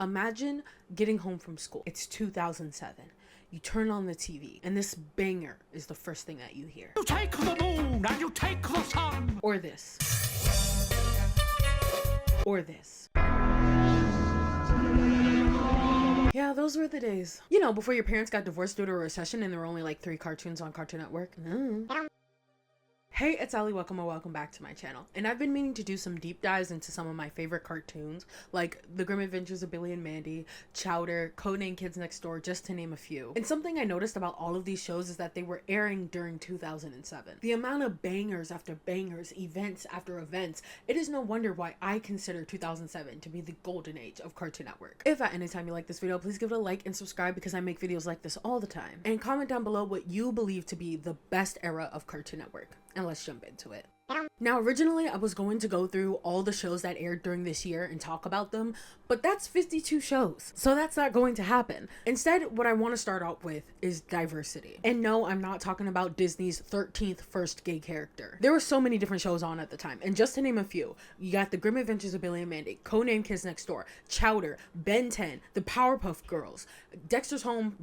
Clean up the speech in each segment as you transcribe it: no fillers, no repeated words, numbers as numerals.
Imagine getting home from school. It's 2007. You turn on the TV, and this banger is the first thing that you hear. You take the moon and you take the sun. Or this. Or this. Yeah, those were the days. You know, before your parents got divorced due to a recession and there were only like 3 cartoons on Cartoon Network. Hey, it's Allie, welcome back to my channel. And I've been meaning to do some deep dives into some of my favorite cartoons, like The Grim Adventures of Billy and Mandy, Chowder, Codename Kids Next Door, just to name a few. And something I noticed about all of these shows is that they were airing during 2007. The amount of bangers after bangers, events after events, it is no wonder why I consider 2007 to be the golden age of Cartoon Network. If at any time you like this video, please give it a like and subscribe because I make videos like this all the time. And comment down below what you believe to be the best era of Cartoon Network. And let's jump into it. Now, originally I was going to go through all the shows that aired during this year and talk about them, but that's 52 shows, so that's not going to happen. Instead, what I want to start out with is diversity. And no, I'm not talking about Disney's 13th first gay character. There were so many different shows on at the time, and just to name a few, you got The Grim Adventures of Billy and Mandy, Codename Kids Next Door, Chowder, Ben 10, The Powerpuff Girls, Dexter's Home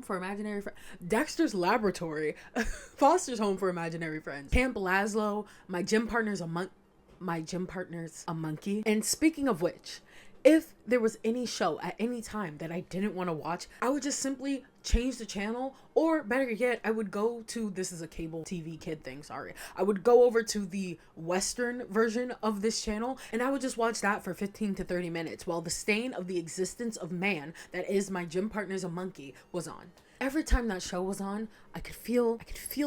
for Imaginary Friends, Dexter's Laboratory, Foster's Home for Imaginary Friends, Camp Lazlo, My Gym Partner's a Monkey. And speaking of which, if there was any show at any time that I didn't want to watch, I would just simply change the channel, or better yet, I would go to, this is a cable TV kid thing, sorry. I would go over to the Western version of this channel, and I would just watch that for 15 to 30 minutes while the stain of the existence of man, that is My Gym Partner's a Monkey, was on. Every time that show was on, I could feel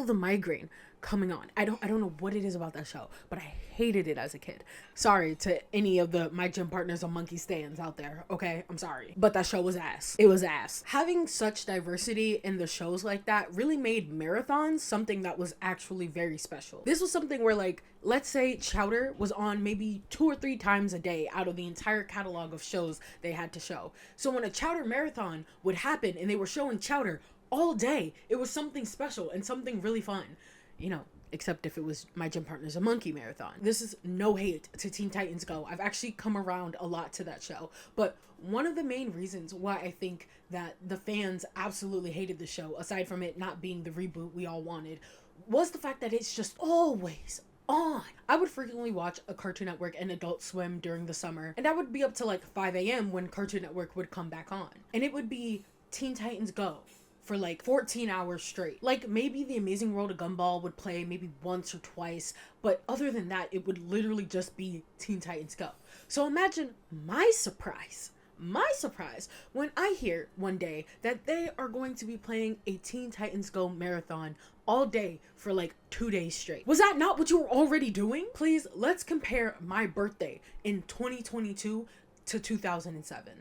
the migraine coming on. I don't know what it is about that show, but I hated it as a kid. Sorry to any of the My Gym Partner's a Monkey stands out there, okay? I'm sorry. But that show was ass. It was ass. Having such diversity in the shows like that really made marathons something that was actually very special. This was something where, like, let's say Chowder was on maybe 2 or 3 times a day out of the entire catalog of shows they had to show. So when a Chowder marathon would happen and they were showing Chowder all day, it was something special and something really fun. You know, except if it was My Gym Partner's a Monkey marathon. This is no hate to Teen Titans Go. I've actually come around a lot to that show. But one of the main reasons why I think that the fans absolutely hated the show, aside from it not being the reboot we all wanted, was the fact that it's just always on. I would frequently watch a Cartoon Network and Adult Swim during the summer, and I would be up to like 5 a.m. when Cartoon Network would come back on. And it would be Teen Titans Go for like 14 hours straight. Like, maybe The Amazing World of Gumball would play maybe once or twice, but other than that, it would literally just be Teen Titans Go. So imagine my surprise when I hear one day that they are going to be playing a Teen Titans Go marathon all day for like 2 days straight. Was that not what you were already doing? Please, let's compare my birthday in 2022 to 2007.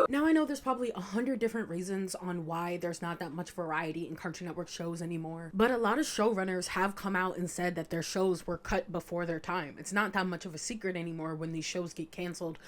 Now, I know there's probably 100 different reasons on why there's not that much variety in Cartoon Network shows anymore, but a lot of showrunners have come out and said that their shows were cut before their time. It's not that much of a secret anymore when these shows get canceled.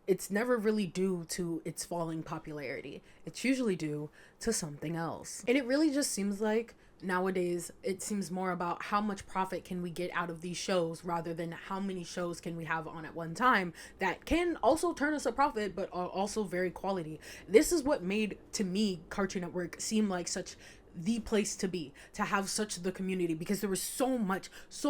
It's never really due to its falling popularity. It's usually due to something else. And it really just seems like nowadays it seems more about how much profit can we get out of these shows rather than how many shows can we have on at one time that can also turn us a profit but are also very quality. This is what made, to me, Cartoon Network seem like such the place to be, to have such the community, because there was so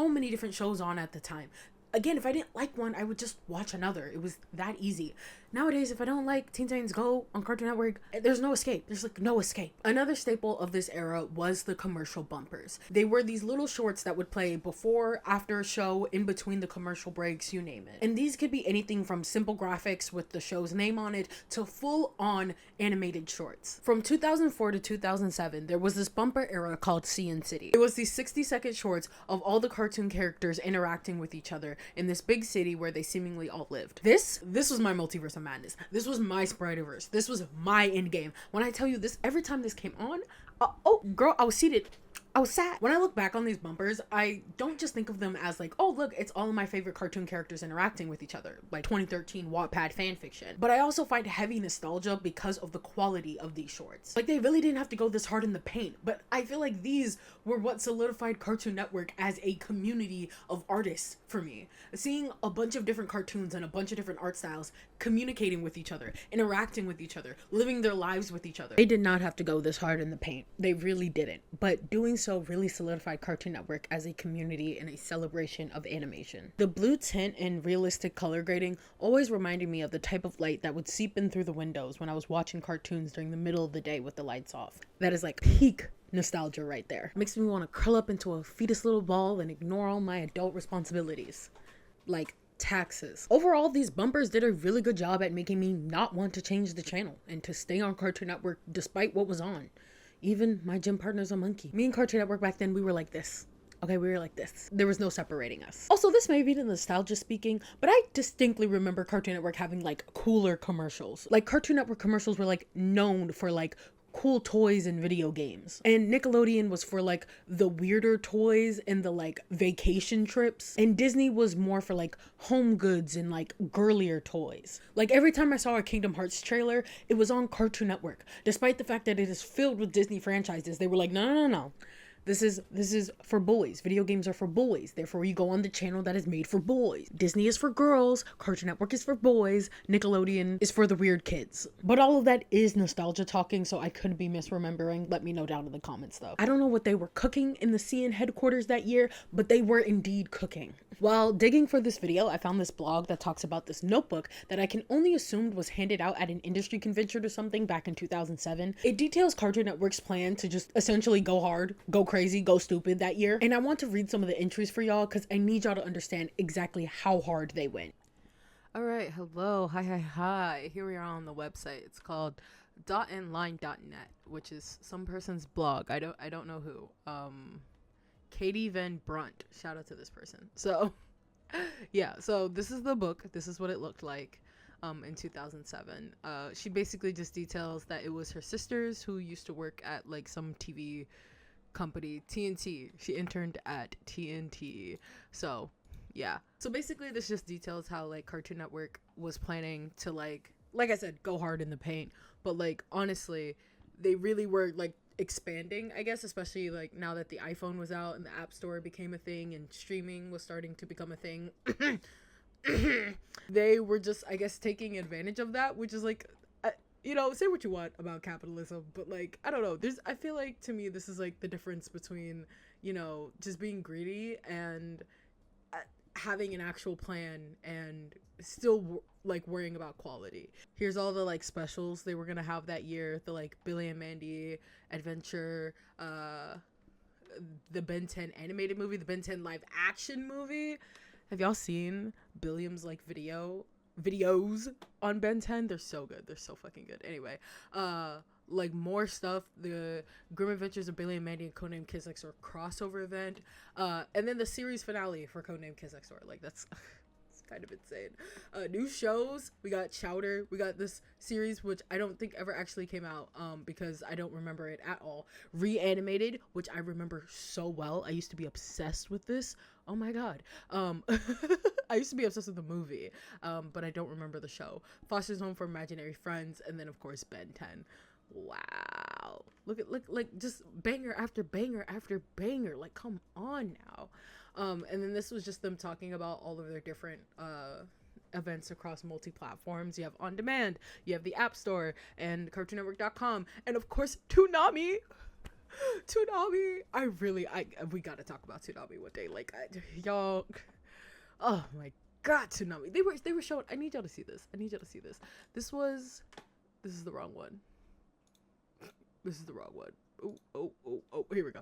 many different shows on at the time. Again, if I didn't like one, I would just watch another. It was that easy. Nowadays, if I don't like Teen Titans Go on Cartoon Network, there's no escape. There's like no escape. Another staple of this era was the commercial bumpers. They were these little shorts that would play before, after a show, in between the commercial breaks, you name it. And these could be anything from simple graphics with the show's name on it to full-on animated shorts. From 2004 to 2007, there was this bumper era called Sin City. It was these 60-second shorts of all the cartoon characters interacting with each other in this big city where they seemingly all lived. This was my multiverse of madness. This was my Spider-Verse. This was my end game. When I tell you this, every time this came on, oh girl, I was seated I was sad. When I look back on these bumpers, I don't just think of them as like, oh look, it's all of my favorite cartoon characters interacting with each other, like 2013 Wattpad fanfiction. But I also find heavy nostalgia because of the quality of these shorts. Like, they really didn't have to go this hard in the paint, but I feel like these were what solidified Cartoon Network as a community of artists for me. Seeing a bunch of different cartoons and a bunch of different art styles communicating with each other, interacting with each other, living their lives with each other. They did not have to go this hard in the paint. They really didn't. But doing so really solidified Cartoon Network as a community and a celebration of animation. The blue tint and realistic color grading always reminded me of the type of light that would seep in through the windows when I was watching cartoons during the middle of the day with the lights off. That is like peak nostalgia right there. Makes me want to curl up into a fetus little ball and ignore all my adult responsibilities. Like taxes. Overall, these bumpers did a really good job at making me not want to change the channel and to stay on Cartoon Network despite what was on. Even my gym partner's a monkey. Me and Cartoon Network back then, we were like this. Okay, we were like this. There was no separating us. Also, this may be the nostalgia speaking, but I distinctly remember Cartoon Network having like cooler commercials. Like, Cartoon Network commercials were like known for like cool toys and video games, and Nickelodeon was for like the weirder toys and the like vacation trips, and Disney was more for like home goods and like girlier toys. Like, every time I saw a Kingdom Hearts trailer, it was on Cartoon Network, despite the fact that it is filled with Disney franchises. They were like, no. This is for boys. Video games are for boys. Therefore, you go on the channel that is made for boys. Disney is for girls. Cartoon Network is for boys. Nickelodeon is for the weird kids. But all of that is nostalgia talking, so I could be misremembering. Let me know down in the comments, though. I don't know what they were cooking in the CN headquarters that year, but they were indeed cooking. While digging for this video, I found this blog that talks about this notebook that I can only assume was handed out at an industry convention or something back in 2007. It details Cartoon Network's plan to just essentially go hard, go crazy, go stupid that year. And I want to read some of the entries for y'all because I need y'all to understand exactly how hard they went. All right, hello, hi. Here we are on the website. It's called .nline.net, which is some person's blog. I don't know who. Katie Van Brunt. Shout out to this person. So, yeah. So this is the book. This is what it looked like in 2007. She basically just details that it was her sisters who used to work at like some TV company, TNT. She interned at TNT. So, yeah. So basically this just details how like Cartoon Network was planning to like I said, go hard in the paint, but like honestly, they really were like expanding, I guess, especially like now that the iPhone was out and the App Store became a thing and streaming was starting to become a thing. They were just, I guess, taking advantage of that, which is like, you know, say what you want about capitalism, but like, I don't know, I feel like to me this is like the difference between, you know, just being greedy and having an actual plan and still like worrying about quality. Here's all the like specials they were gonna have that year: the like Billy and Mandy adventure, the Ben 10 animated movie, the Ben 10 live action movie. Have y'all seen Billiam's like videos on Ben 10? They're so good. They're so fucking good. Anyway, like more stuff, the Grim Adventures of Billy and Mandy and Codename Kids Next Door crossover event, and then the series finale for Codename Kids Next Door. Like, that's it's kind of insane. New shows, we got Chowder, we got this series which I don't think ever actually came out because I don't remember it at all. Reanimated, which I remember so well. I used to be obsessed with this. Oh my god. I used to be obsessed with the movie, but I don't remember the show. Foster's Home for Imaginary Friends, and then of course Ben 10. Wow, look like just banger after banger after banger. Like, come on now. And then this was just them talking about all of their different events across multi-platforms. You have On Demand, you have the App Store, and CartoonNetwork.com, and of course Toonami. We gotta talk about Toonami one day. Like, y'all, oh my god, Toonami. They were showing. I need y'all to see this. This is the wrong one. Oh, here we go.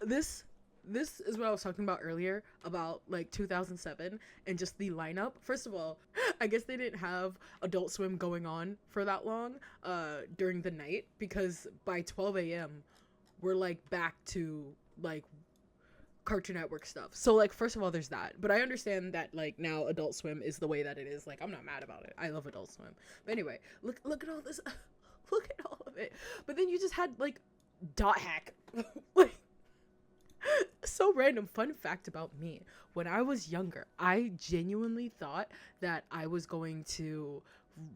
This is what I was talking about earlier about like 2007 and just the lineup. First of all, I guess they didn't have Adult Swim going on for that long during the night, because by 12 a.m. we're like back to like Cartoon Network stuff. So like, first of all, there's that. But I understand that like now Adult Swim is the way that it is. Like, I'm not mad about it. I love Adult Swim. But anyway, look at all this. Look at all of it. But then you just had like Dot Hack. Like, So random. Fun fact about me. When I was younger, I genuinely thought that I was going to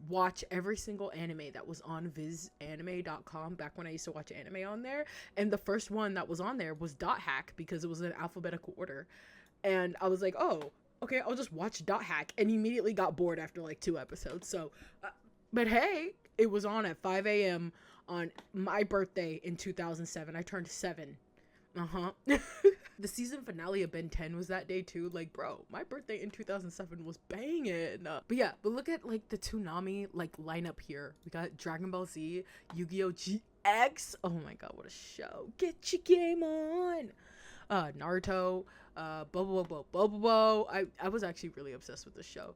watch every single anime that was on visanime.com back when I used to watch anime on there. And the first one that was on there was Dot Hack because it was in alphabetical order. And I was like, oh, okay, I'll just watch Dot Hack, and immediately got bored after like 2 episodes. So, but hey, it was on at 5 a.m. on my birthday in 2007. I turned 7. The season finale of Ben 10 was that day too. Like, bro, my birthday in 2007 was banging. But yeah, but look at like the Toonami like lineup here. We got Dragon Ball Z, Yu-Gi-Oh! GX. Oh my god, what a show. Get your game on. Naruto, Bobo. I was actually really obsessed with this show.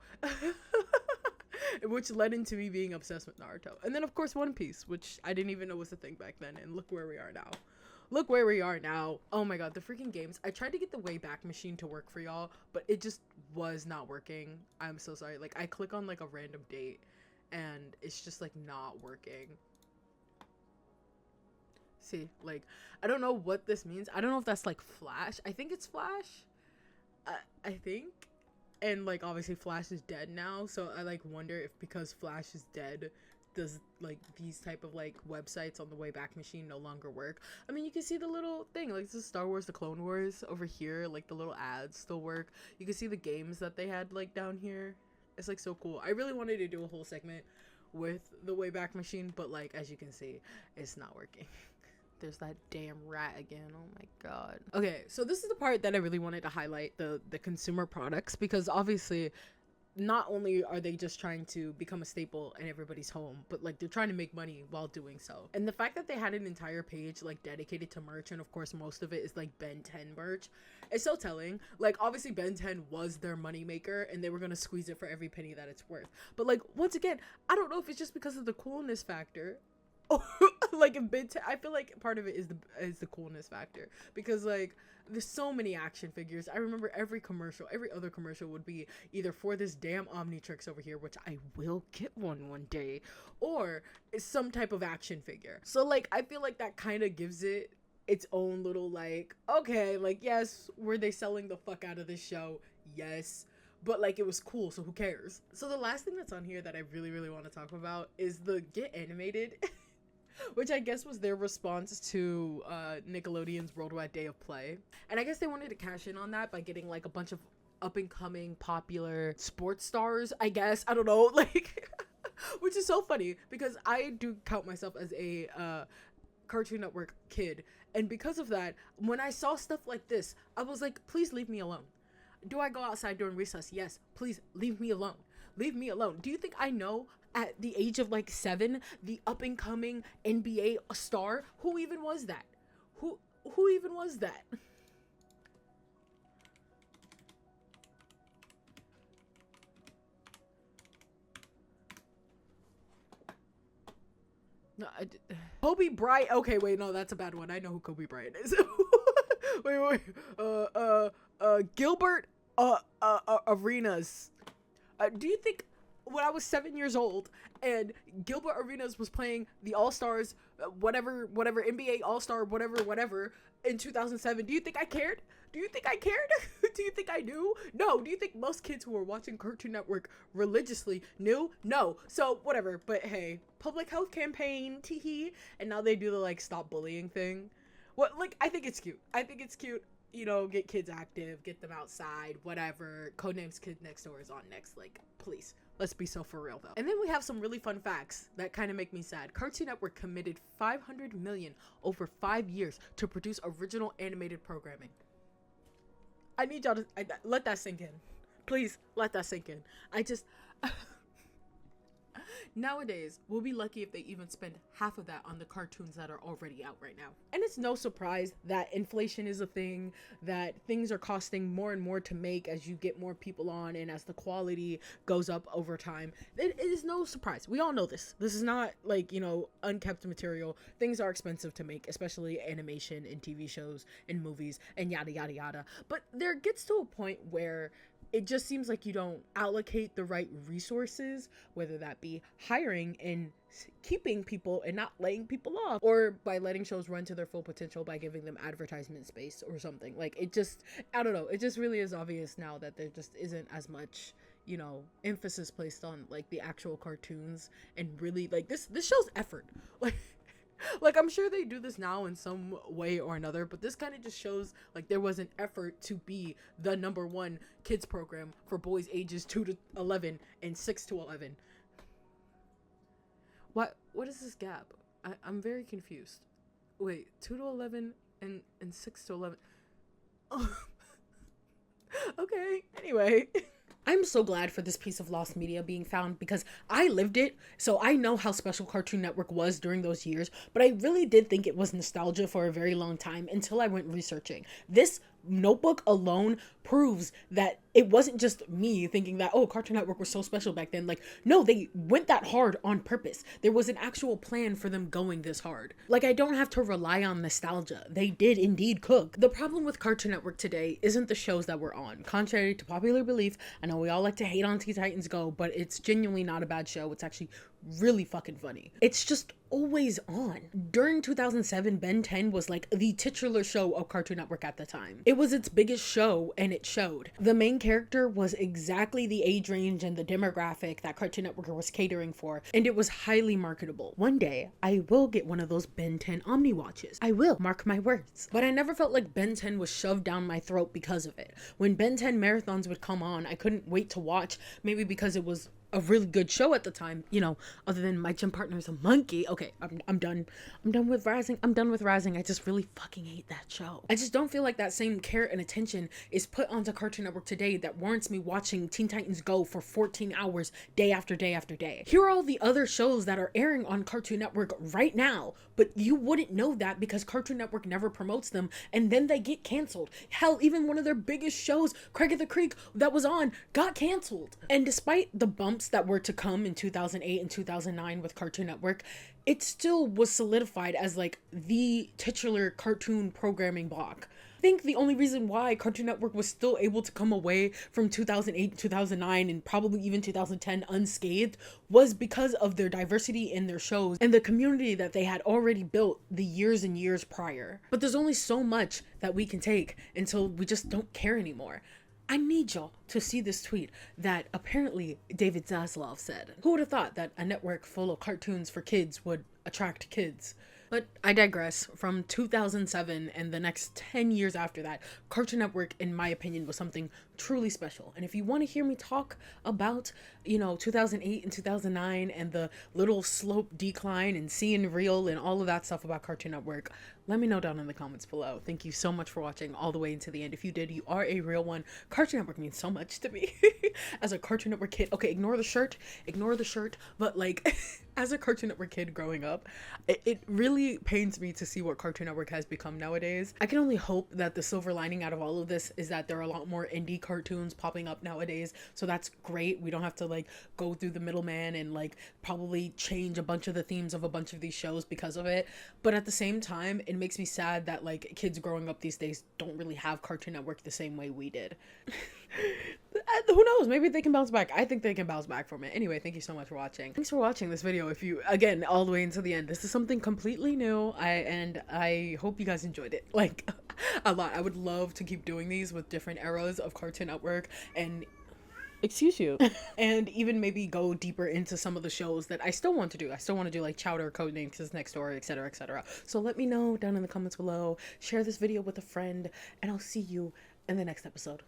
Which led into me being obsessed with Naruto. And then of course One Piece, which I didn't even know was a thing back then, and look where we are now. Look where we are now. Oh my god, the freaking games. I tried to get the Wayback Machine to work for y'all, but it just was not working. I'm so sorry. Like, I click on like a random date and it's just like not working. See, like, I don't know what this means. I don't know if that's like Flash. I think it's Flash. I think. And like obviously Flash is dead now, so I like wonder if because Flash is dead, does like these type of like websites on the Wayback Machine no longer work. I mean, you can see the little thing, like this is Star Wars The Clone Wars over here, like the little ads still work. You can see the games that they had like down here. It's like so cool. I really wanted to do a whole segment with the Wayback Machine, but like as you can see, it's not working. There's that damn rat again. Oh my god. Okay, so this is the part that I really wanted to highlight, the consumer products, because obviously not only are they just trying to become a staple in everybody's home, but like they're trying to make money while doing so. And the fact that they had an entire page like dedicated to merch, and of course most of it is like Ben 10 merch, is so telling. Like obviously Ben 10 was their moneymaker and they were gonna squeeze it for every penny that it's worth. But like once again, I don't know if it's just because of the coolness factor. Like in Ben 10, I feel like part of it is the coolness factor, because like there's so many action figures. I remember every other commercial would be either for this damn Omnitrix over here, which I will get one day, or some type of action figure. So like I feel like that kind of gives it its own little like, okay, like yes, were they selling the fuck out of this show? Yes. But like it was cool, so who cares? So the last thing that's on here that I really want to talk about is the Get Animated. Which I guess was their response to Nickelodeon's Worldwide Day of Play. And I guess they wanted to cash in on that by getting like a bunch of up-and-coming popular sports stars, I guess. I don't know, like, which is so funny because I do count myself as a Cartoon Network kid. And because of that, when I saw stuff like this, I was like, please leave me alone. Do I go outside during recess? Yes. Please leave me alone. Leave me alone. Do you think I know at the age of like 7 the up and coming NBA star? Who even was that? Who even was that? No, Kobe Bryant. Okay, wait, no, that's a bad one. I know who Kobe Bryant is. wait. Gilbert Arenas. Do you think when I was 7 years old and Gilbert Arenas was playing the All-Stars, whatever NBA All-Star, whatever in 2007, do you think I cared? Do you think I cared? Do you think I knew? No. Do you think most kids who were watching Cartoon Network religiously knew? No. So whatever. But hey, public health campaign, teehee. And now they do the like stop bullying thing. What, like, I think it's cute. You know, get kids active, get them outside, whatever. Codenames Kid Next Door is on next. Like, please. Let's be so for real though. And then we have some really fun facts that kind of make me sad. Cartoon Network committed $500 million over 5 years to produce original animated programming. I need y'all to let that sink in. Please let that sink in. Nowadays, we'll be lucky if they even spend half of that on the cartoons that are already out right now. And it's no surprise that inflation is a thing, that things are costing more and more to make as you get more people on and as the quality goes up over time. It is no surprise. We all know this. This is not like, you know, unkept material. Things are expensive to make, especially animation and TV shows and movies and yada yada yada. But there gets to a point where it just seems like you don't allocate the right resources, whether that be hiring and keeping people and not laying people off, or by letting shows run to their full potential by giving them advertisement space or something. Like, it just, I don't know, it just really is obvious now that there just isn't as much, you know, emphasis placed on like the actual cartoons, and really like this show's effort. Like I'm sure they do this now in some way or another, but this kind of just shows like there was an effort to be the #1 kids program for boys ages 2 to 11 and 6 to 11. What is this gap? I'm very confused. Wait, 2 to 11 and 6 to 11. Oh. Okay, anyway. I'm so glad for this piece of lost media being found, because I lived it, so I know how special Cartoon Network was during those years, but I really did think it was nostalgia for a very long time until I went researching. This notebook alone proves that it wasn't just me thinking that, oh, Cartoon Network was so special back then. Like, no, they went that hard on purpose. There was an actual plan for them going this hard. Like, I don't have to rely on nostalgia. They did indeed cook. The problem with Cartoon Network today isn't the shows that were on. Contrary to popular belief, I know we all like to hate on Teen Titans Go, but it's genuinely not a bad show. It's actually really fucking funny. It's just always on. During 2007, Ben 10 was like the titular show of Cartoon Network at the time. It was its biggest show, and it showed. The main character was exactly the age range and the demographic that Cartoon Network was catering for, and it was highly marketable. One day, I will get one of those Ben 10 Omni watches. I will, mark my words. But I never felt like Ben 10 was shoved down my throat because of it. When Ben 10 marathons would come on, I couldn't wait to watch, maybe because it was a really good show at the time, you know, other than my gym partner's a monkey. Okay, I'm done. I'm done with Rising. I just really fucking hate that show. I just don't feel like that same care and attention is put onto Cartoon Network today that warrants me watching Teen Titans Go for 14 hours day after day after day. Here are all the other shows that are airing on Cartoon Network right now, but you wouldn't know that because Cartoon Network never promotes them, and then they get canceled. Hell, even one of their biggest shows, Craig of the Creek, that was on, got canceled. And despite the bumps that were to come in 2008 and 2009 with Cartoon Network, it still was solidified as like the titular cartoon programming block. I think the only reason why Cartoon Network was still able to come away from 2008, 2009, and probably even 2010 unscathed was because of their diversity in their shows and the community that they had already built the years and years prior. But there's only so much that we can take until we just don't care anymore. I need y'all to see this tweet that apparently David Zaslav said. Who would have thought that a network full of cartoons for kids would attract kids? But I digress. From 2007 and the next 10 years after that, Cartoon Network, in my opinion, was something truly special. And if you want to hear me talk about, 2008 and 2009 and the little slope decline and seeing real and all of that stuff about Cartoon Network, let me know down in the comments below. Thank you so much for watching all the way into the end. If you did, you are a real one. Cartoon Network means so much to me. As a Cartoon Network kid, okay, ignore the shirt, but like, as a Cartoon Network kid growing up, it really pains me to see what Cartoon Network has become nowadays. I can only hope that the silver lining out of all of this is that there are a lot more indie cartoons popping up nowadays, so that's great. We don't have to like go through the middleman and like probably change a bunch of the themes of a bunch of these shows because of it. But at the same time, it makes me sad that like kids growing up these days don't really have Cartoon Network the same way we did. Who knows, maybe they can bounce back. I think they can bounce back from it. Anyway, thank you so much for watching. Thanks for watching this video. If you, again, all the way into the end, this is something completely new, and I hope you guys enjoyed it like a lot. I would love to keep doing these with different eras of Cartoon Network, and excuse you, and even maybe go deeper into some of the shows that I still want to do. I still want to do like Chowder, Codenames Next Door, etc., etc. So let me know down in the comments below. Share this video with a friend, and I'll see you in the next episode.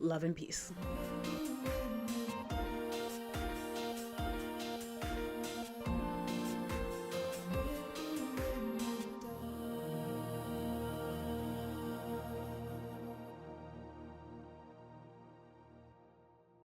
Love and peace.